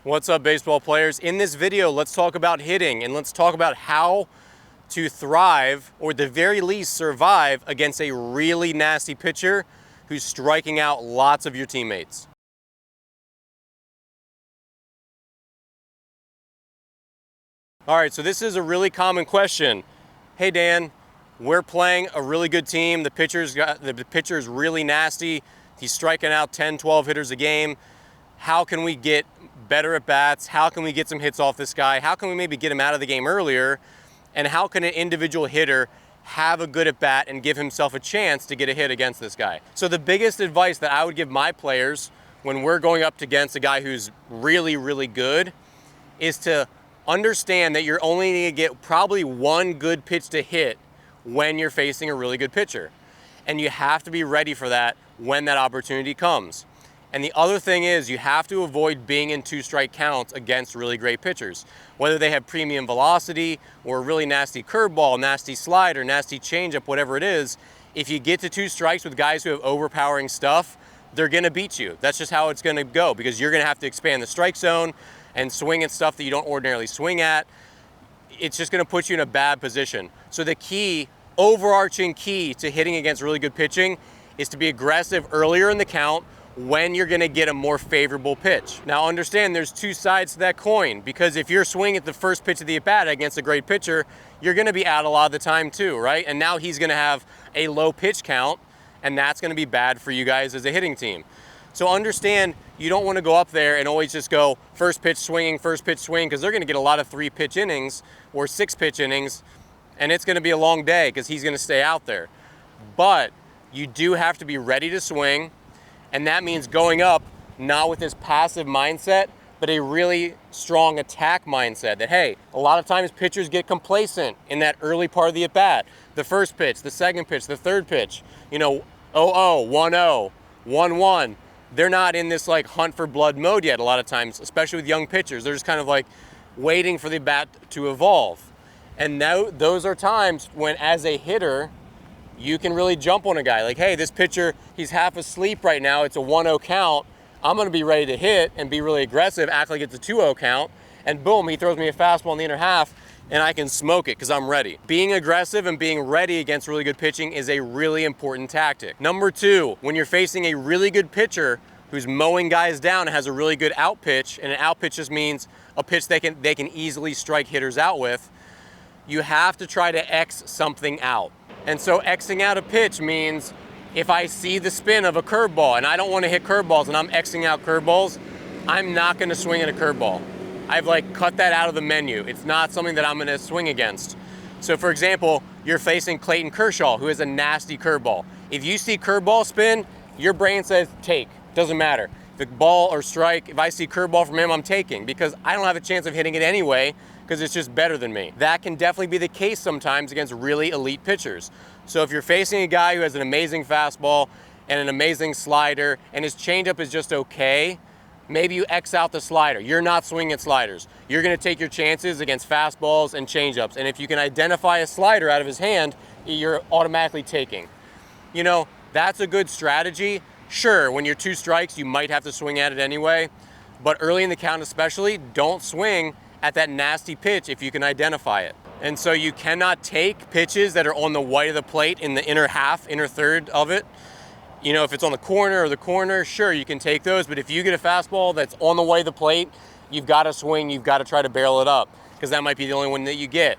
What's up, baseball players? In this video, let's talk about hitting, and let's talk about how to thrive, or at the very least survive, against a really nasty pitcher who's striking out lots of your teammates. All right, so this is a really common question. Hey Dan, we're playing a really good team. The pitcher is really nasty. He's striking out 10, 12 hitters a game. How can we get better at bats? How can we get some hits off this guy? How can we maybe get him out of the game earlier? And how can an individual hitter have a good at bat and give himself a chance to get a hit against this guy? So the biggest advice that I would give my players when we're going up against a guy who's really, really good is to understand that you're only going to get probably one good pitch to hit when you're facing a really good pitcher. And you have to be ready for that when that opportunity comes. And the other thing is, you have to avoid being in two-strike counts against really great pitchers. Whether they have premium velocity or a really nasty curveball, nasty slider, nasty changeup, whatever it is, if you get to two strikes with guys who have overpowering stuff, they're going to beat you. That's just how it's going to go, because you're going to have to expand the strike zone and swing at stuff that you don't ordinarily swing at. It's just going to put you in a bad position. So the key, overarching key to hitting against really good pitching is to be aggressive earlier in the count when you're going to get a more favorable pitch. Now understand, there's two sides to that coin, because if you're swinging at the first pitch of the at-bat against a great pitcher, you're going to be out a lot of the time too, right? And now he's going to have a low pitch count, and that's going to be bad for you guys as a hitting team. So understand, you don't want to go up there and always just go first pitch swing, because they're going to get a lot of 3-pitch innings or 6-pitch innings, and it's going to be a long day because he's going to stay out there. But you do have to be ready to swing. And that means going up, not with this passive mindset, but a really strong attack mindset that, hey, a lot of times pitchers get complacent in that early part of the at-bat. The first pitch, the second pitch, the third pitch, 0-0, 1-0, 1-1. They're not in this like hunt for blood mode yet a lot of times, especially with young pitchers. They're just kind of like waiting for the bat to evolve. And now those are times when, as a hitter, you can really jump on a guy. Like, hey, this pitcher, he's half asleep right now. It's a 1-0 count. I'm going to be ready to hit and be really aggressive, act like it's a 2-0 count. And boom, he throws me a fastball in the inner half, and I can smoke it because I'm ready. Being aggressive and being ready against really good pitching is a really important tactic. Number two, when you're facing a really good pitcher who's mowing guys down and has a really good out pitch, and an out pitch just means a pitch they can easily strike hitters out with, you have to try to X something out. And so Xing out a pitch means if I see the spin of a curveball and I don't want to hit curveballs and I'm Xing out curveballs, I'm not going to swing at a curveball. I've cut that out of the menu. It's not something that I'm going to swing against. So for example, you're facing Clayton Kershaw, who has a nasty curveball. If you see curveball spin, your brain says take. Doesn't matter. If it's ball or strike, if I see curveball from him, I'm taking, because I don't have a chance of hitting it anyway, because it's just better than me. That can definitely be the case sometimes against really elite pitchers. So if you're facing a guy who has an amazing fastball and an amazing slider, and his changeup is just okay, maybe you X out the slider. You're not swinging at sliders. You're going to take your chances against fastballs and changeups. And if you can identify a slider out of his hand, you're automatically taking. That's a good strategy. Sure, when you're 2 strikes, you might have to swing at it anyway. But early in the count especially, don't swing at that nasty pitch if you can identify it. And so you cannot take pitches that are on the white of the plate in the inner half, inner third of it. If it's on the corner, sure, you can take those. But if you get a fastball that's on the white of the plate, you've got to swing, you've got to try to barrel it up, because that might be the only one that you get.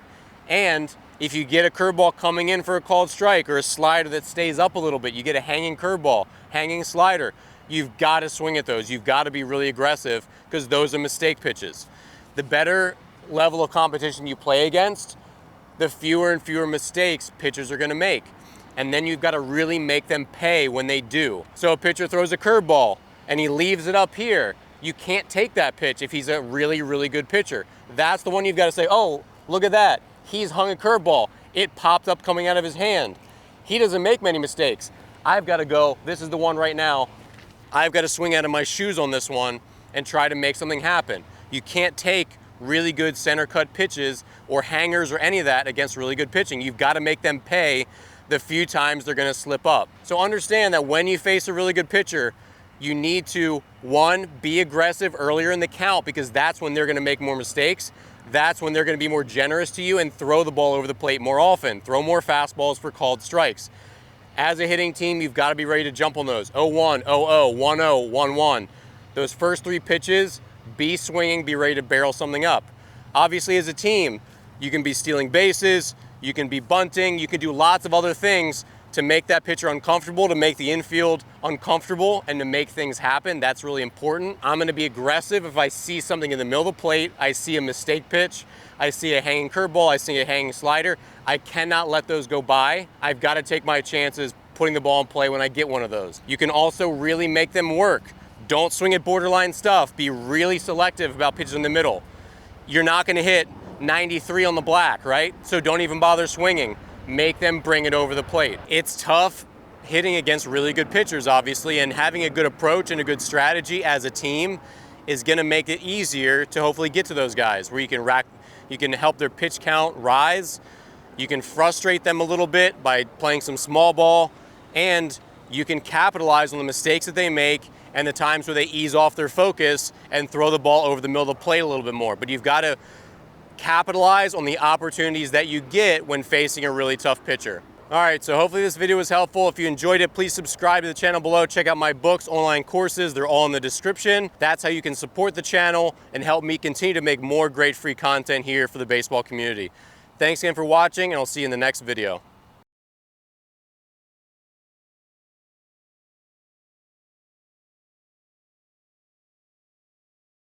And if you get a curveball coming in for a called strike, or a slider that stays up a little bit, you get a hanging curveball, hanging slider, you've got to swing at those. You've got to be really aggressive, because those are mistake pitches. The better level of competition you play against, the fewer and fewer mistakes pitchers are going to make. And then you've got to really make them pay when they do. So a pitcher throws a curveball and he leaves it up here. You can't take that pitch if he's a really, really good pitcher. That's the one you've got to say, oh, look at that. He's hung a curveball. It popped up coming out of his hand. He doesn't make many mistakes. I've got to go, this is the one right now. I've got to swing out of my shoes on this one and try to make something happen. You can't take really good center cut pitches or hangers or any of that against really good pitching. You've got to make them pay the few times they're going to slip up. So understand that when you face a really good pitcher, you need to, one, be aggressive earlier in the count, because that's when they're gonna make more mistakes. That's when they're gonna be more generous to you and throw the ball over the plate more often. Throw more fastballs for called strikes. As a hitting team, you've gotta be ready to jump on those. 0-1, 0-0, 1-0, 1-1. Those first 3 pitches, be swinging, be ready to barrel something up. Obviously, as a team, you can be stealing bases, you can be bunting, you can do lots of other things to make that pitcher uncomfortable, to make the infield uncomfortable, and to make things happen. That's really important. I'm gonna be aggressive if I see something in the middle of the plate, I see a mistake pitch, I see a hanging curveball, I see a hanging slider. I cannot let those go by. I've got to take my chances putting the ball in play when I get one of those. You can also really make them work. Don't swing at borderline stuff. Be really selective about pitches in the middle. You're not gonna hit 93 on the black, right? So don't even bother swinging. Make them bring it over the plate. It's tough hitting against really good pitchers, obviously, and having a good approach and a good strategy as a team is gonna make it easier to hopefully get to those guys where you can help their pitch count rise. You can frustrate them a little bit by playing some small ball, and you can capitalize on the mistakes that they make and the times where they ease off their focus and throw the ball over the middle of the plate a little bit more. But you've got to capitalize on the opportunities that you get when facing a really tough pitcher. All right, so hopefully this video was helpful. If you enjoyed it, please subscribe to the channel below. Check out my books, online courses. They're all in the description. That's how you can support the channel and help me continue to make more great free content here for the baseball community. Thanks again for watching, and I'll see you in the next video.